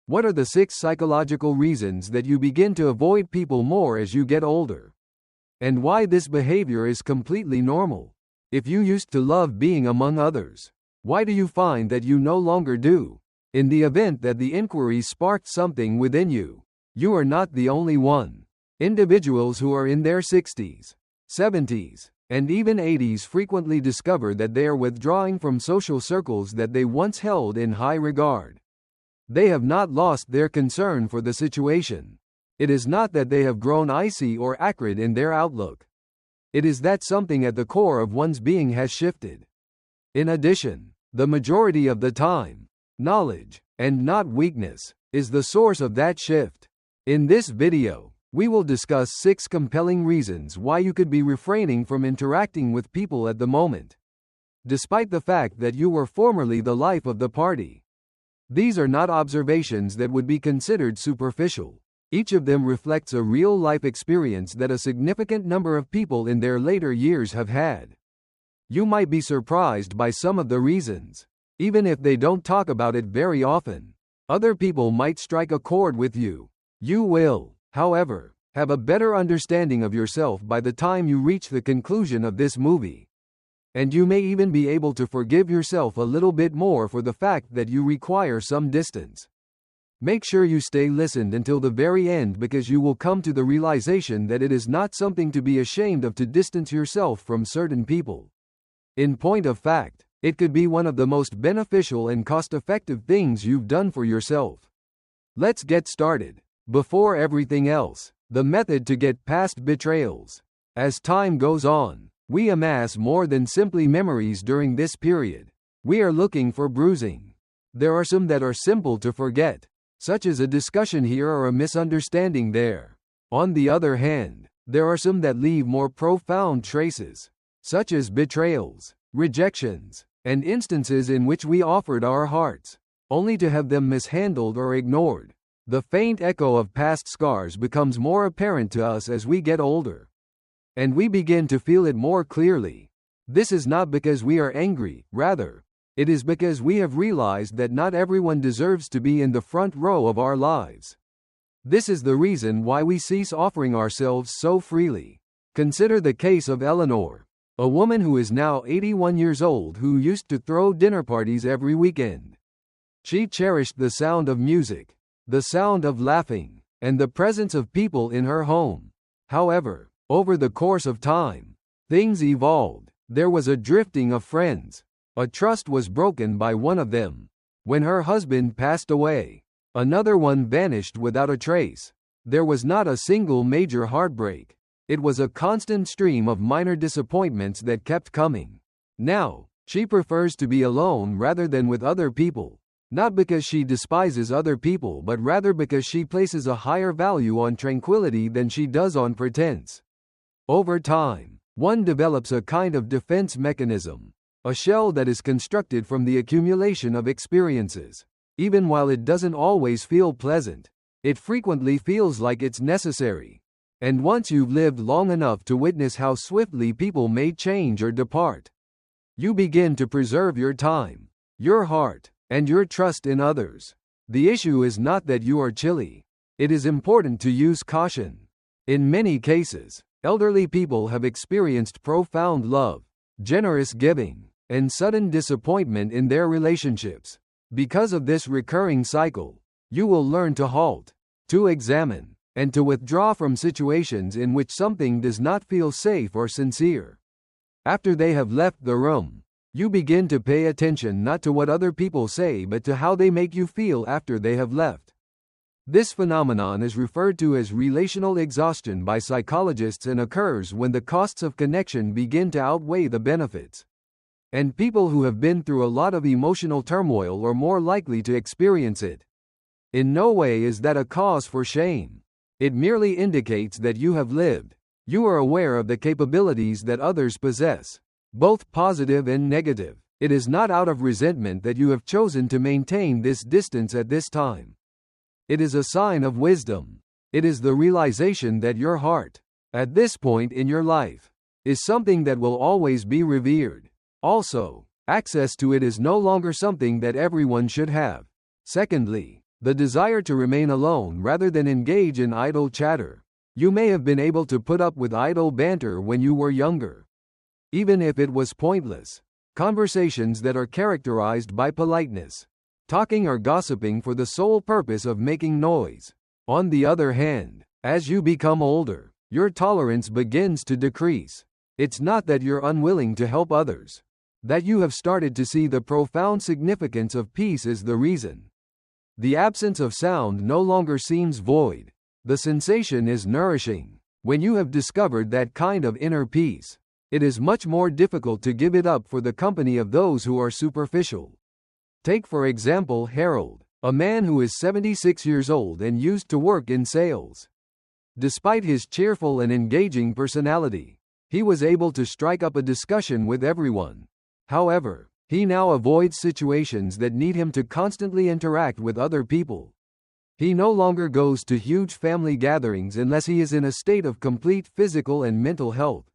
What are the 6 psychological reasons that you begin to avoid people more as you get older? And why this behavior is completely normal? If you used to love being among others, why do you find that you no longer do? In the event that the inquiry sparked something within you, you are not the only one. Individuals who are in their 60s, 70s, and even 80s frequently discover that they are withdrawing from social circles that they once held in high regard. They have not lost their concern for the situation. It is not that they have grown icy or acrid in their outlook. It is that something at the core of one's being has shifted. In addition, the majority of the time, knowledge, and not weakness, is the source of that shift. In this video, we will discuss 6 compelling reasons why you could be refraining from interacting with people at the moment, despite the fact that you were formerly the life of the party. These are not observations that would be considered superficial. Each of them reflects a real-life experience that a significant number of people in their later years have had. You might be surprised by some of the reasons. Even if they don't talk about it very often, other people might strike a chord with you. You will, however, have a better understanding of yourself by the time you reach the conclusion of this movie. And you may even be able to forgive yourself a little bit more for the fact that you require some distance. Make sure you stay listened until the very end, because you will come to the realization that it is not something to be ashamed of to distance yourself from certain people. In point of fact, it could be one of the most beneficial and cost-effective things you've done for yourself. Let's get started. Before everything else, the method to get past betrayals. As time goes on, we amass more than simply memories during this period. We are looking for bruising. There are some that are simple to forget, such as a discussion here or a misunderstanding there. On the other hand, there are some that leave more profound traces, such as betrayals, rejections, and instances in which we offered our hearts, only to have them mishandled or ignored. The faint echo of past scars becomes more apparent to us as we get older, and we begin to feel it more clearly. This is not because we are angry, rather, it is because we have realized that not everyone deserves to be in the front row of our lives. This is the reason why we cease offering ourselves so freely. Consider the case of Eleanor, a woman who is now 81 years old who used to throw dinner parties every weekend. She cherished the sound of music, the sound of laughing, and the presence of people in her home. However, over the course of time, things evolved. There was a drifting of friends. A trust was broken by one of them. When her husband passed away, another one vanished without a trace. There was not a single major heartbreak. It was a constant stream of minor disappointments that kept coming. Now, she prefers to be alone rather than with other people. Not because she despises other people, but rather because she places a higher value on tranquility than she does on pretense. Over time, one develops a kind of defense mechanism, a shell that is constructed from the accumulation of experiences. Even while it doesn't always feel pleasant, it frequently feels like it's necessary. And once you've lived long enough to witness how swiftly people may change or depart, you begin to preserve your time, your heart, and your trust in others. The issue is not that you are chilly. It is important to use caution. In many cases, elderly people have experienced profound love, generous giving, and sudden disappointment in their relationships. Because of this recurring cycle, you will learn to halt, to examine, and to withdraw from situations in which something does not feel safe or sincere. After they have left the room, you begin to pay attention not to what other people say but to how they make you feel after they have left. This phenomenon is referred to as relational exhaustion by psychologists and occurs when the costs of connection begin to outweigh the benefits. And people who have been through a lot of emotional turmoil are more likely to experience it. In no way is that a cause for shame. It merely indicates that you have lived. You are aware of the capabilities that others possess, both positive and negative. It is not out of resentment that you have chosen to maintain this distance at this time. It is a sign of wisdom. It is the realization that your heart, at this point in your life, is something that will always be revered. Also, access to it is no longer something that everyone should have. Secondly, the desire to remain alone rather than engage in idle chatter. You may have been able to put up with idle banter when you were younger, even if it was pointless. Conversations that are characterized by politeness, talking or gossiping for the sole purpose of making noise. On the other hand, as you become older, your tolerance begins to decrease. It's not that you're unwilling to help others, that you have started to see the profound significance of peace is the reason. The absence of sound no longer seems void. The sensation is nourishing. When you have discovered that kind of inner peace, it is much more difficult to give it up for the company of those who are superficial. Take for example Harold, a man who is 76 years old and used to work in sales. Despite his cheerful and engaging personality, he was able to strike up a discussion with everyone. However, he now avoids situations that need him to constantly interact with other people. He no longer goes to huge family gatherings unless he is in a state of complete physical and mental health.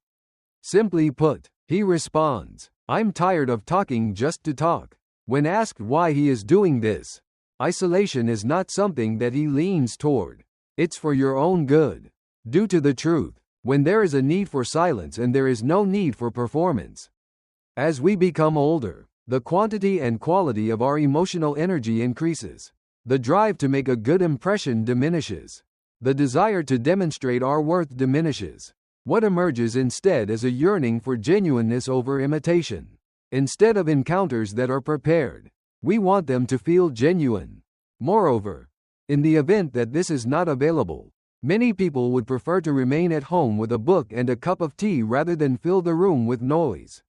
Simply put, he responds, "I'm tired of talking just to talk." When asked why he is doing this, isolation is not something that he leans toward. It's for your own good. Due to the truth, when there is a need for silence and there is no need for performance. As we become older, the quantity and quality of our emotional energy increases. The drive to make a good impression diminishes. The desire to demonstrate our worth diminishes. What emerges instead is a yearning for genuineness over imitation. Instead of encounters that are prepared, we want them to feel genuine. Moreover, in the event that this is not available, many people would prefer to remain at home with a book and a cup of tea rather than fill the room with noise.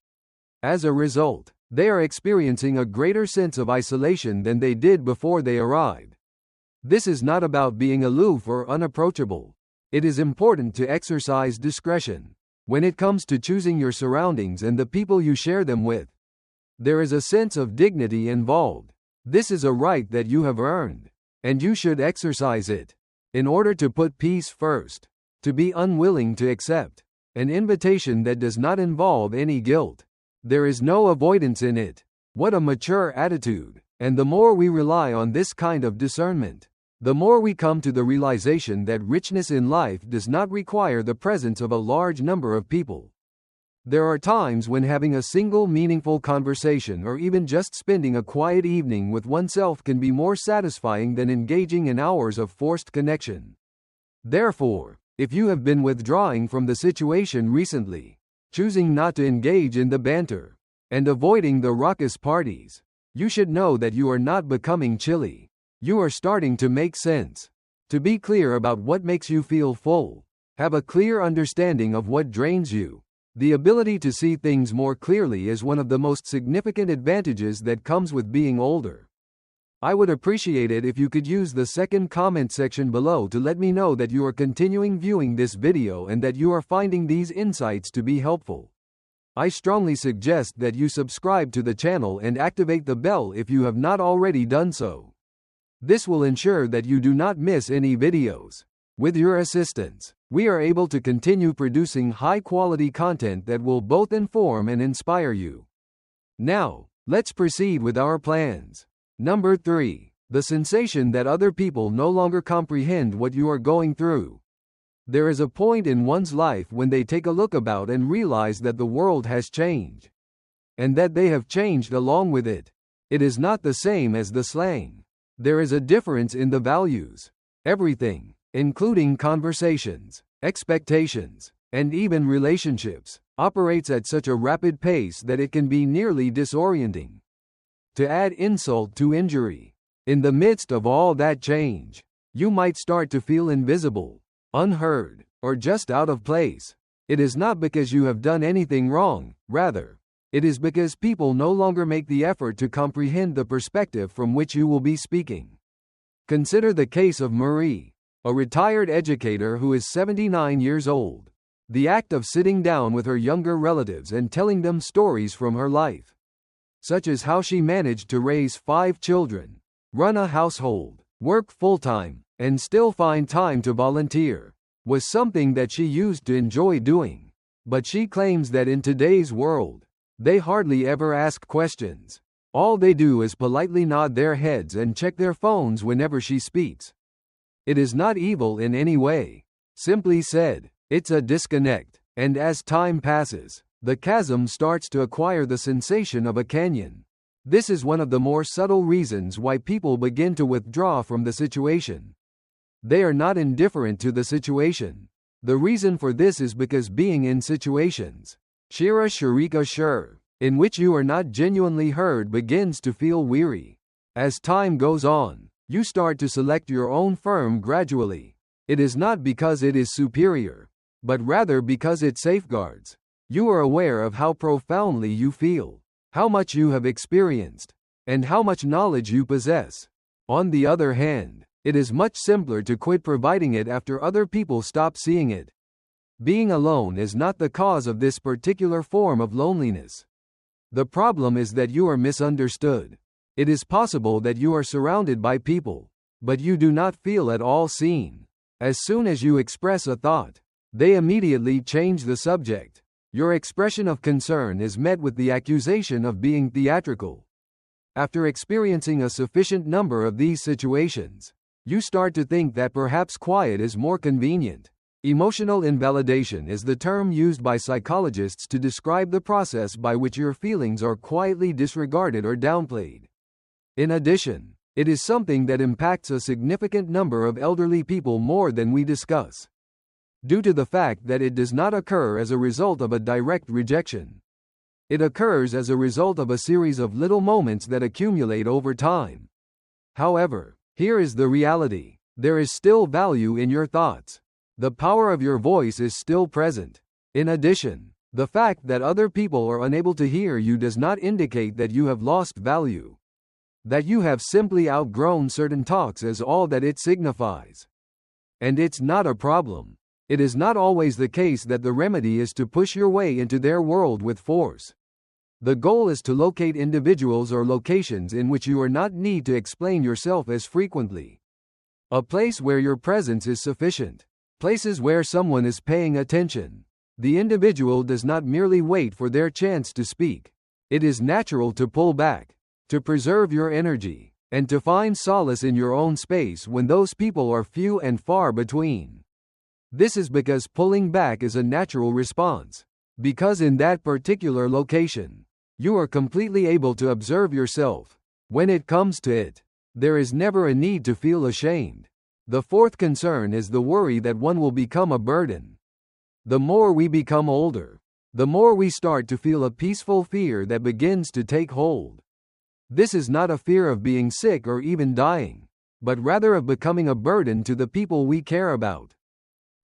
As a result, they are experiencing a greater sense of isolation than they did before they arrived. This is not about being aloof or unapproachable. It is important to exercise discretion when it comes to choosing your surroundings and the people you share them with. There is a sense of dignity involved. This is a right that you have earned, and you should exercise it. In order to put peace first, to be unwilling to accept an invitation that does not involve any guilt. There is no avoidance in it. What a mature attitude. And the more we rely on this kind of discernment, the more we come to the realization that richness in life does not require the presence of a large number of people. There are times when having a single meaningful conversation or even just spending a quiet evening with oneself can be more satisfying than engaging in hours of forced connection. Therefore, if you have been withdrawing from the situation recently, choosing not to engage in the banter, and avoiding the raucous parties, you should know that you are not becoming chilly. You are starting to make sense. To be clear about what makes you feel full, have a clear understanding of what drains you. The ability to see things more clearly is one of the most significant advantages that comes with being older. I would appreciate it if you could use the second comment section below to let me know that you are continuing viewing this video and that you are finding these insights to be helpful. I strongly suggest that you subscribe to the channel and activate the bell if you have not already done so. This will ensure that you do not miss any videos. With your assistance, we are able to continue producing high-quality content that will both inform and inspire you. Now, let's proceed with our plans. Number 3. The sensation that other people no longer comprehend what you are going through. There is a point in one's life when they take a look about and realize that the world has changed, and that they have changed along with it. It is not the same as the slang. There is a difference in the values. Everything, including conversations, expectations, and even relationships, operates at such a rapid pace that it can be nearly disorienting. To add insult to injury, in the midst of all that change, you might start to feel invisible, unheard, or just out of place. It is not because you have done anything wrong, rather, it is because people no longer make the effort to comprehend the perspective from which you will be speaking. Consider the case of Marie, a retired educator who is 79 years old. The act of sitting down with her younger relatives and telling them stories from her life, such as how she managed to raise 5 children, run a household, work full-time, and still find time to volunteer, was something that she used to enjoy doing. But she claims that in today's world, they hardly ever ask questions. All they do is politely nod their heads and check their phones whenever she speaks. It is not evil in any way. Simply said, it's a disconnect, and as time passes, the chasm starts to acquire the sensation of a canyon. This is one of the more subtle reasons why people begin to withdraw from the situation. They are not indifferent to the situation. The reason for this is because being in situations, shira sharika shur, in which you are not genuinely heard begins to feel weary. As time goes on, you start to select your own firm gradually. It is not because it is superior, but rather because it safeguards. You are aware of how profoundly you feel, how much you have experienced, and how much knowledge you possess. On the other hand, it is much simpler to quit providing it after other people stop seeing it. Being alone is not the cause of this particular form of loneliness. The problem is that you are misunderstood. It is possible that you are surrounded by people, but you do not feel at all seen. As soon as you express a thought, they immediately change the subject. Your expression of concern is met with the accusation of being theatrical. After experiencing a sufficient number of these situations, you start to think that perhaps quiet is more convenient. Emotional invalidation is the term used by psychologists to describe the process by which your feelings are quietly disregarded or downplayed. In addition, it is something that impacts a significant number of elderly people more than we discuss, due to the fact that it does not occur as a result of a direct rejection. It occurs as a result of a series of little moments that accumulate over time. However, here is the reality: there is still value in your thoughts. The power of your voice is still present. In addition, the fact that other people are unable to hear you does not indicate that you have lost value. That you have simply outgrown certain talks is all that it signifies. And it's not a problem. It is not always the case that the remedy is to push your way into their world with force. The goal is to locate individuals or locations in which you are not need to explain yourself as frequently. A place where your presence is sufficient. Places where someone is paying attention. The individual does not merely wait for their chance to speak. It is natural to pull back, to preserve your energy, and to find solace in your own space when those people are few and far between. This is because pulling back is a natural response. Because in that particular location, you are completely able to observe yourself. When it comes to it, there is never a need to feel ashamed. The fourth concern is the worry that one will become a burden. The more we become older, the more we start to feel a peaceful fear that begins to take hold. This is not a fear of being sick or even dying, but rather of becoming a burden to the people we care about.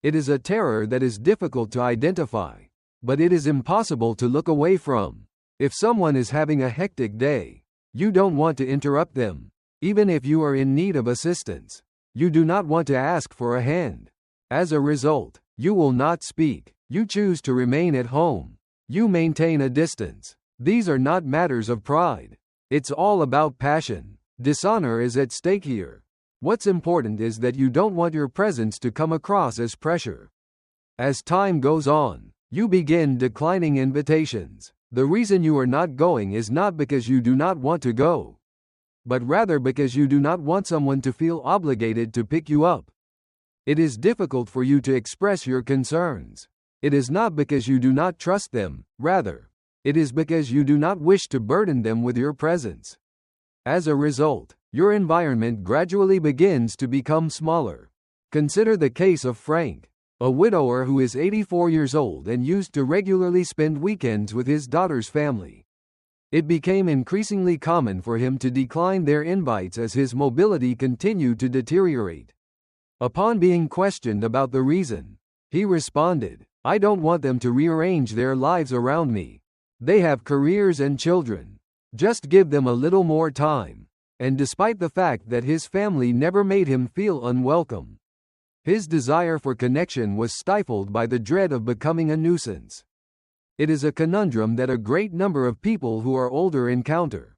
It is a terror that is difficult to identify, but it is impossible to look away from. If someone is having a hectic day, you don't want to interrupt them. Even if you are in need of assistance, you do not want to ask for a hand. As a result, you will not speak. You choose to remain at home. You maintain a distance. These are not matters of pride. It's all about passion. Dishonor is at stake here. What's important is that you don't want your presence to come across as pressure. As time goes on, you begin declining invitations. The reason you are not going is not because you do not want to go, but rather because you do not want someone to feel obligated to pick you up. It is difficult for you to express your concerns. It is not because you do not trust them, rather, it is because you do not wish to burden them with your presence. As a result, your environment gradually begins to become smaller. Consider the case of Frank, a widower who is 84 years old and used to regularly spend weekends with his daughter's family. It became increasingly common for him to decline their invites as his mobility continued to deteriorate. Upon being questioned about the reason, he responded, "I don't want them to rearrange their lives around me. They have careers and children. Just give them a little more time." And despite the fact that his family never made him feel unwelcome, his desire for connection was stifled by the dread of becoming a nuisance. It is a conundrum that a great number of people who are older encounter.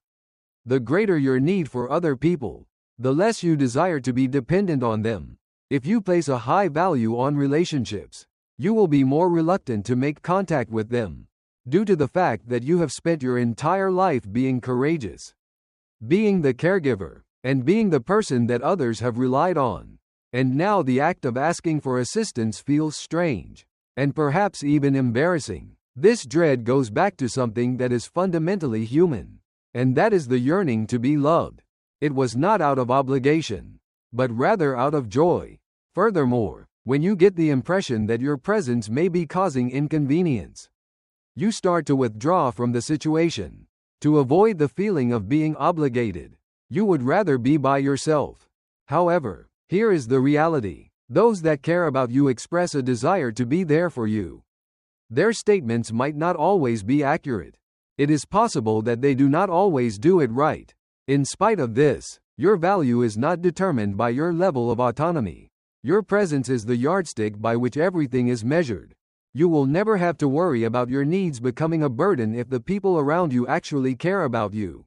The greater your need for other people, the less you desire to be dependent on them. If you place a high value on relationships, you will be more reluctant to make contact with them, due to the fact that you have spent your entire life being courageous. being the caregiver, and being the person that others have relied on. And now the act of asking for assistance feels strange, and perhaps even embarrassing. This dread goes back to something that is fundamentally human, and that is the yearning to be loved. It was not out of obligation, but rather out of joy. Furthermore, when you get the impression that your presence may be causing inconvenience, you start to withdraw from the situation. To avoid the feeling of being obligated, you would rather be by yourself. However, here is the reality. Those that care about you express a desire to be there for you. Their statements might not always be accurate. It is possible that they do not always do it right. In spite of this, your value is not determined by your level of autonomy. Your presence is the yardstick by which everything is measured. You will never have to worry about your needs becoming a burden if the people around you actually care about you.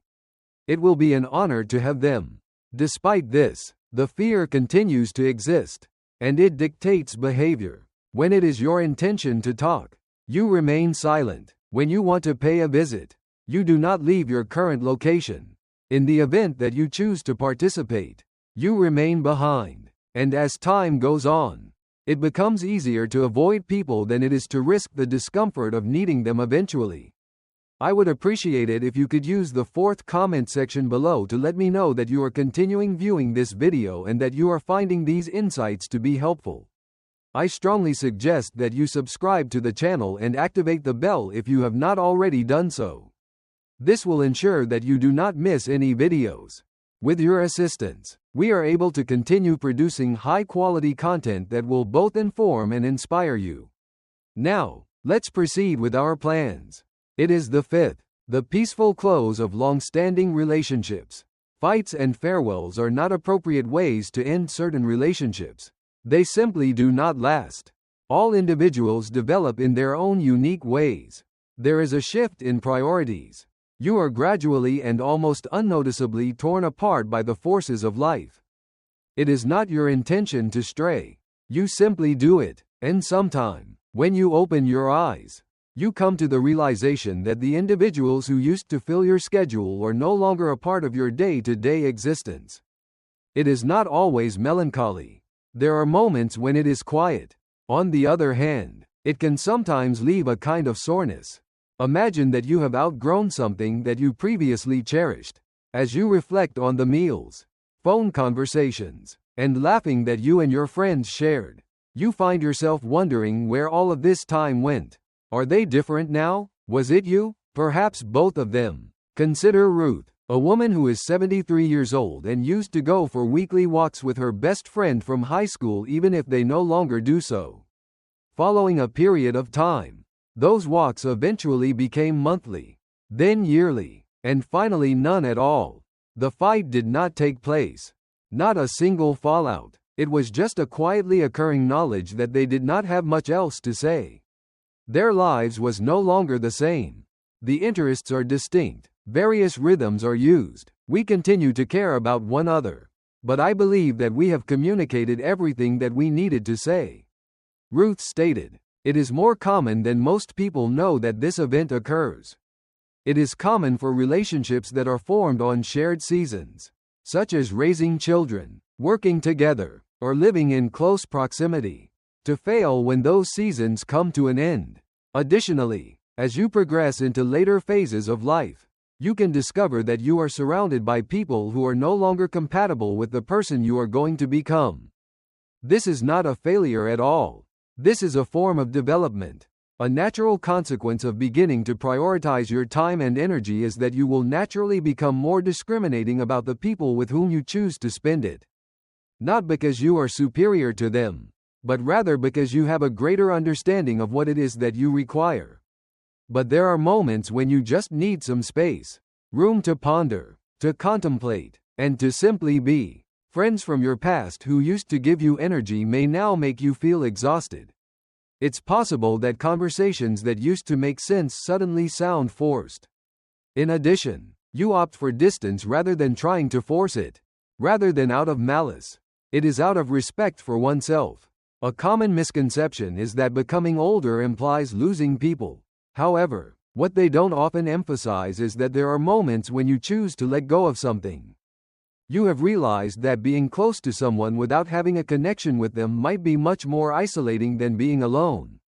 It will be an honor to have them. Despite this, the fear continues to exist, and it dictates behavior. When it is your intention to talk, you remain silent. When you want to pay a visit, you do not leave your current location. In the event that you choose to participate, you remain behind. And as time goes on, it becomes easier to avoid people than it is to risk the discomfort of needing them eventually. I would appreciate it if you could use the fourth comment section below to let me know that you are continuing viewing this video and that you are finding these insights to be helpful. I strongly suggest that you subscribe to the channel and activate the bell if you have not already done so. This will ensure that you do not miss any videos. With your assistance, we are able to continue producing high-quality content that will both inform and inspire you. Now, let's proceed with our plans. It is the fifth, the peaceful close of long-standing relationships. Fights and farewells are not appropriate ways to end certain relationships. They simply do not last. All individuals develop in their own unique ways. There is a shift in priorities. You are gradually and almost unnoticeably torn apart by the forces of life. It is not your intention to stray. You simply do it, and sometime, when you open your eyes, you come to the realization that the individuals who used to fill your schedule are no longer a part of your day-to-day existence. It is not always melancholy. There are moments when it is quiet. On the other hand, it can sometimes leave a kind of soreness. Imagine that you have outgrown something that you previously cherished. As you reflect on the meals, phone conversations, and laughing that you and your friends shared, you find yourself wondering where all of this time went. Are they different now? Was it you? Perhaps both of them. Consider Ruth, a woman who is 73 years old and used to go for weekly walks with her best friend from high school even if they no longer do so. Following a period of time, those walks eventually became monthly, then yearly, and finally none at all. The fight did not take place. Not a single fallout. It was just a quietly occurring knowledge that they did not have much else to say. Their lives was no longer the same. The interests are distinct. Various rhythms are used. We continue to care about one another. But I believe that we have communicated everything that we needed to say. Ruth stated, "It is more common than most people know that this event occurs. It is common for relationships that are formed on shared seasons, such as raising children, working together, or living in close proximity, to fail when those seasons come to an end. Additionally, as you progress into later phases of life, you can discover that you are surrounded by people who are no longer compatible with the person you are going to become. This is not a failure at all. This is a form of development. A natural consequence of beginning to prioritize your time and energy is that you will naturally become more discriminating about the people with whom you choose to spend it. Not because you are superior to them, but rather because you have a greater understanding of what it is that you require. But there are moments when you just need some space, room to ponder, to contemplate, and to simply be. Friends from your past who used to give you energy may now make you feel exhausted. It's possible that conversations that used to make sense suddenly sound forced. In addition, you opt for distance rather than trying to force it. Rather than out of malice, it is out of respect for oneself. A common misconception is that becoming older implies losing people. However, What they don't often emphasize is that there are moments when you choose to let go of something. You have realized that being close to someone without having a connection with them might be much more isolating than being alone.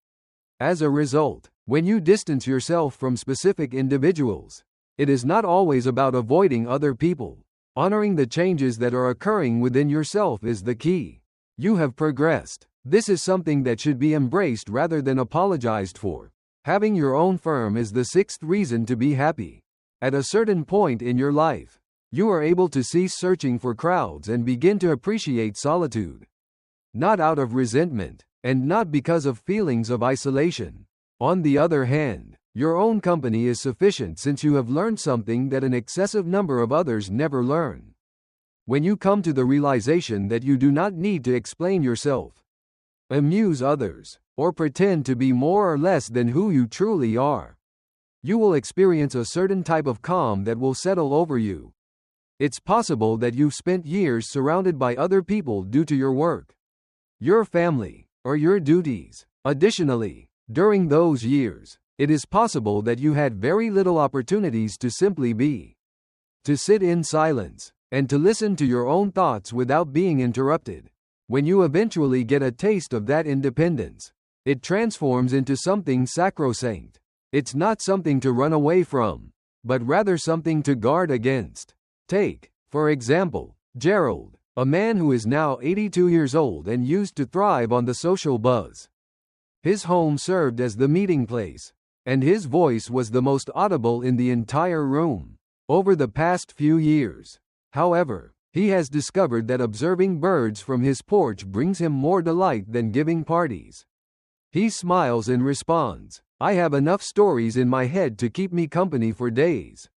As a result, when you distance yourself from specific individuals, it is not always about avoiding other people. Honoring the changes that are occurring within yourself is the key. You have progressed. This is something that should be embraced rather than apologized for. Having your own firm is the sixth reason to be happy. At a certain point in your life, you are able to cease searching for crowds and begin to appreciate solitude. Not out of resentment, and not because of feelings of isolation. On the other hand, your own company is sufficient since you have learned something that an excessive number of others never learn. When you come to the realization that you do not need to explain yourself, amuse others, or pretend to be more or less than who you truly are, you will experience a certain type of calm that will settle over you. It's possible that you've spent years surrounded by other people due to your work, your family, or your duties. Additionally, during those years, it is possible that you had very little opportunities to simply be, to sit in silence, and to listen to your own thoughts without being interrupted. When you eventually get a taste of that independence, it transforms into something sacrosanct. It's not something to run away from, but rather something to guard against. Take, for example, Gerald, a man who is now 82 years old and used to thrive on the social buzz. His home served as the meeting place, and his voice was the most audible in the entire room. Over the past few years, however, he has discovered that observing birds from his porch brings him more delight than giving parties. He smiles and responds, "I have enough stories in my head to keep me company for days."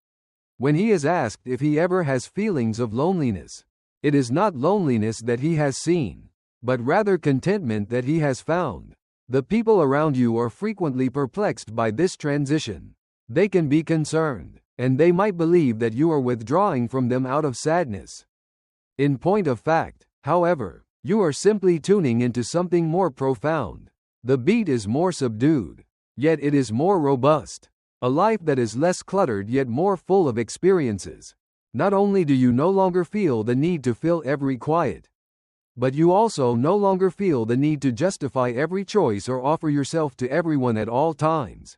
When he is asked if he ever has feelings of loneliness, it is not loneliness that he has seen, but rather contentment that he has found. The people around you are frequently perplexed by this transition. They can be concerned, and they might believe that you are withdrawing from them out of sadness. In point of fact, however, you are simply tuning into something more profound. The beat is more subdued, yet it is more robust. A life that is less cluttered yet more full of experiences. Not only do you no longer feel the need to fill every quiet, but you also no longer feel the need to justify every choice or offer yourself to everyone at all times.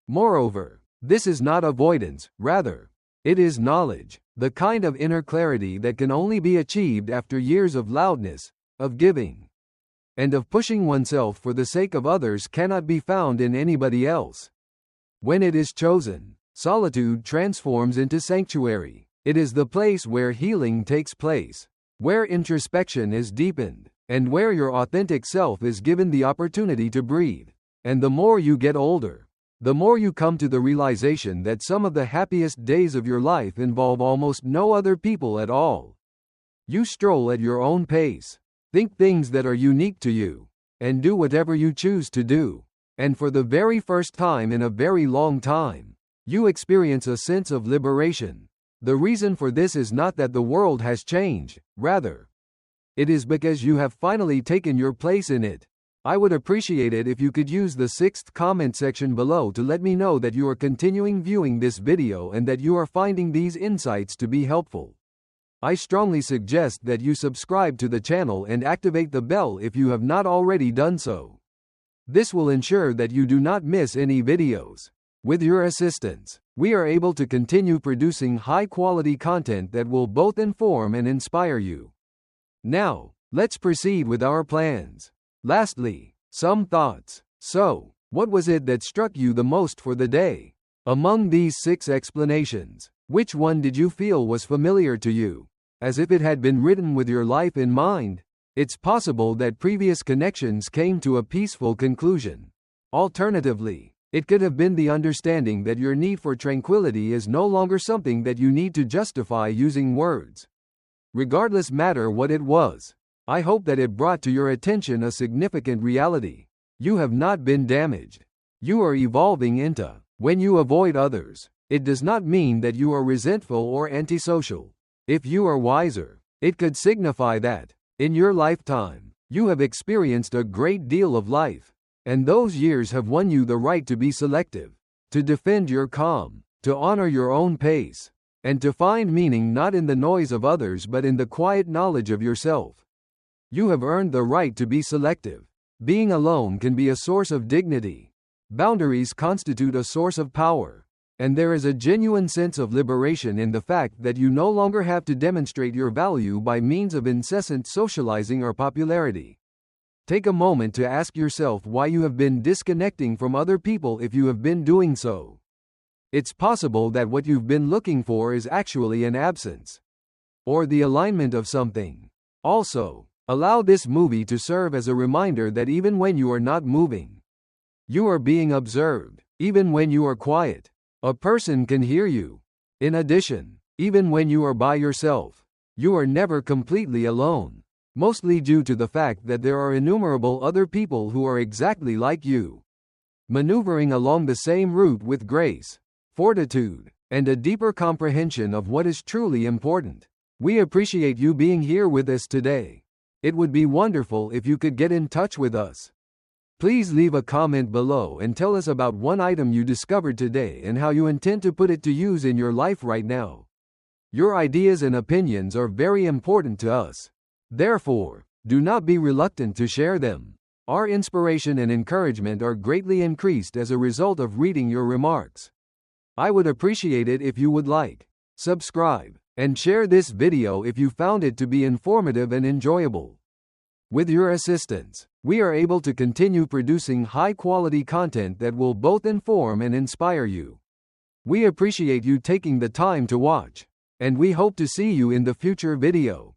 Moreover, this is not avoidance, rather, it is knowledge, the kind of inner clarity that can only be achieved after years of loudness, of giving, and of pushing oneself for the sake of others cannot be found in anybody else. When it is chosen, solitude transforms into sanctuary. It is the place where healing takes place, where introspection is deepened, and where your authentic self is given the opportunity to breathe. And the more you get older, the more you come to the realization that some of the happiest days of your life involve almost no other people at all. You stroll at your own pace, think things that are unique to you, and do whatever you choose to do. And for the very first time in a very long time, you experience a sense of liberation. The reason for this is not that the world has changed, rather, it is because you have finally taken your place in it. I would appreciate it if you could use the 6th comment section below to let me know that you are continuing viewing this video and that you are finding these insights to be helpful. I strongly suggest that you subscribe to the channel and activate the bell if you have not already done so. This will ensure that you do not miss any videos. With your assistance, we are able to continue producing high-quality content that will both inform and inspire you. Now, let's proceed with our plans. Lastly, some thoughts. So, what was it that struck you the most for the day? Among these 6 explanations, which one did you feel was familiar to you, as if it had been written with your life in mind? It's possible that previous connections came to a peaceful conclusion. Alternatively, it could have been the understanding that your need for tranquility is no longer something that you need to justify using words. Regardless matter what it was, I hope that it brought to your attention a significant reality. You have not been damaged. You are evolving into. When you avoid others, it does not mean that you are resentful or antisocial. If you are wiser, it could signify that, in your lifetime, you have experienced a great deal of life, and those years have won you the right to be selective, to defend your calm, to honor your own pace, and to find meaning not in the noise of others but in the quiet knowledge of yourself. You have earned the right to be selective. Being alone can be a source of dignity. Boundaries constitute a source of power. And there is a genuine sense of liberation in the fact that you no longer have to demonstrate your value by means of incessant socializing or popularity. Take a moment to ask yourself why you have been disconnecting from other people if you have been doing so. It's possible that what you've been looking for is actually an absence, or the alignment of something. Also, allow this movie to serve as a reminder that even when you are not moving, you are being observed. Even when you are quiet, a person can hear you. In addition, even when you are by yourself, you are never completely alone, mostly due to the fact that there are innumerable other people who are exactly like you, maneuvering along the same route with grace, fortitude, and a deeper comprehension of what is truly important. We appreciate you being here with us today. It would be wonderful if you could get in touch with us. Please leave a comment below and tell us about one item you discovered today and how you intend to put it to use in your life right now. Your ideas and opinions are very important to us. Therefore, do not be reluctant to share them. Our inspiration and encouragement are greatly increased as a result of reading your remarks. I would appreciate it if you would like, subscribe, and share this video if you found it to be informative and enjoyable. With your assistance, we are able to continue producing high-quality content that will both inform and inspire you. We appreciate you taking the time to watch, and we hope to see you in the future video.